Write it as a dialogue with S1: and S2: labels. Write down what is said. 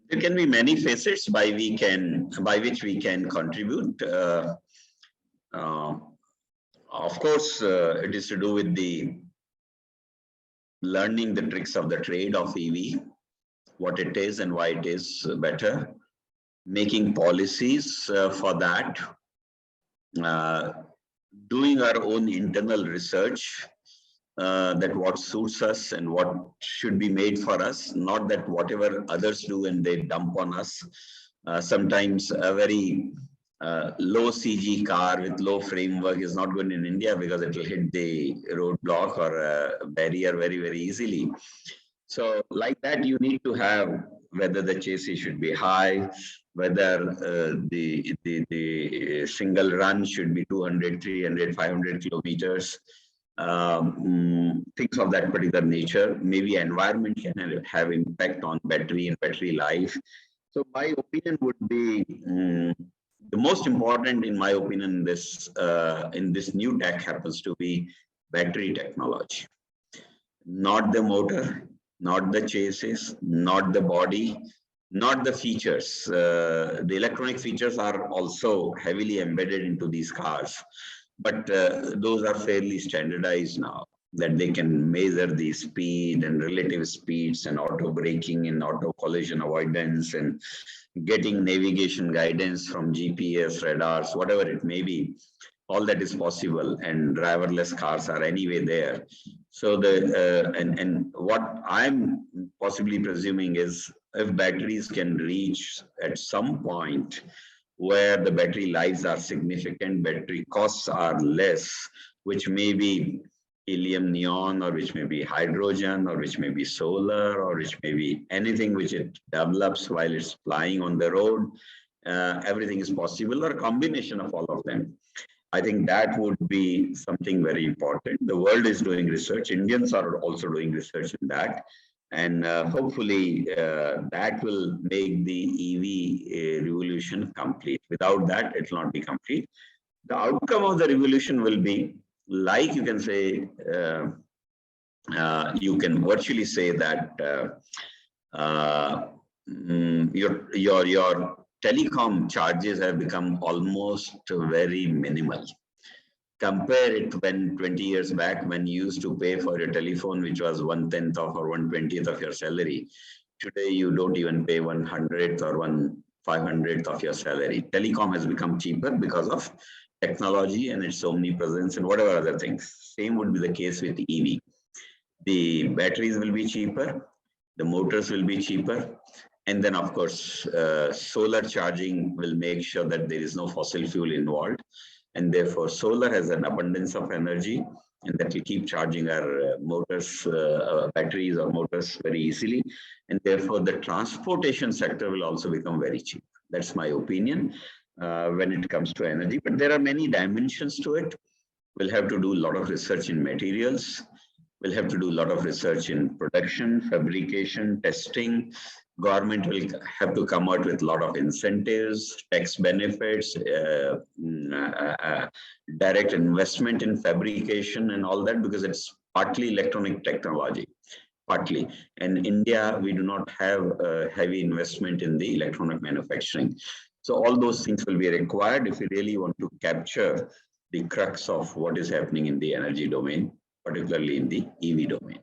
S1: There can be many facets by which we can contribute. Uh, of course, it is to do with the learning the tricks of the trade of EV, what it is and why it is better, making policies for that, uh, doing our own internal research, that what suits us and what should be made for us, not that whatever others do and they dump on us. Sometimes a very low CG car with low framework is not good in India because it will hit the roadblock or a barrier very, very easily. So like that, you need to have whether the chassis should be high, whether the single run should be 200, 300, 500 kilometers, things of that particular nature. Maybe environment can have impact on battery and battery life. So my opinion would be the most important, in my opinion, in this new tech happens to be battery technology, not the motor, not the chassis, not the body, not the features. The electronic features are also heavily embedded into these cars, but those are fairly standardized now, that they can measure the speed and relative speeds and auto braking and auto collision avoidance and getting navigation guidance from GPS, radars, whatever it may be. All that is possible, and driverless cars are anyway there. So and what I'm possibly presuming is, if batteries can reach at some point where the battery lives are significant, battery costs are less, which may be helium neon, or which may be hydrogen, or which may be solar, or which may be anything which it develops while it's flying on the road. Everything is possible, or a combination of all of them. I think that would be something very important. The world is doing research. Indians are also doing research in that. And hopefully that will make the EV revolution complete. Without that, it will not be complete. The outcome of the revolution will be, like you can say, you can virtually say that your telecom charges have become almost very minimal. Compare it when 20 years back, when you used to pay for your telephone, which was 1/10 of or 1/20th of your salary. Today, you don't even pay 1/100th or 1/500th of your salary. Telecom has become cheaper because of technology and its omnipresence and whatever other things. Same would be the case with EV. The batteries will be cheaper, the motors will be cheaper, and then of course, solar charging will make sure that there is no fossil fuel involved. And therefore, solar has an abundance of energy, and that will keep charging our motors, batteries or motors very easily. And therefore, the transportation sector will also become very cheap. That's my opinion when it comes to energy. But there are many dimensions to it. We'll have to do a lot of research in materials. We'll have to do a lot of research in production, fabrication, testing. Government will have to come out with a lot of incentives, tax benefits, direct investment in fabrication and all that, because it's partly electronic technology, partly. And India, we do not have a heavy investment in the electronic manufacturing. So all those things will be required if we really want to capture the crux of what is happening in the energy domain, particularly in the EV domain.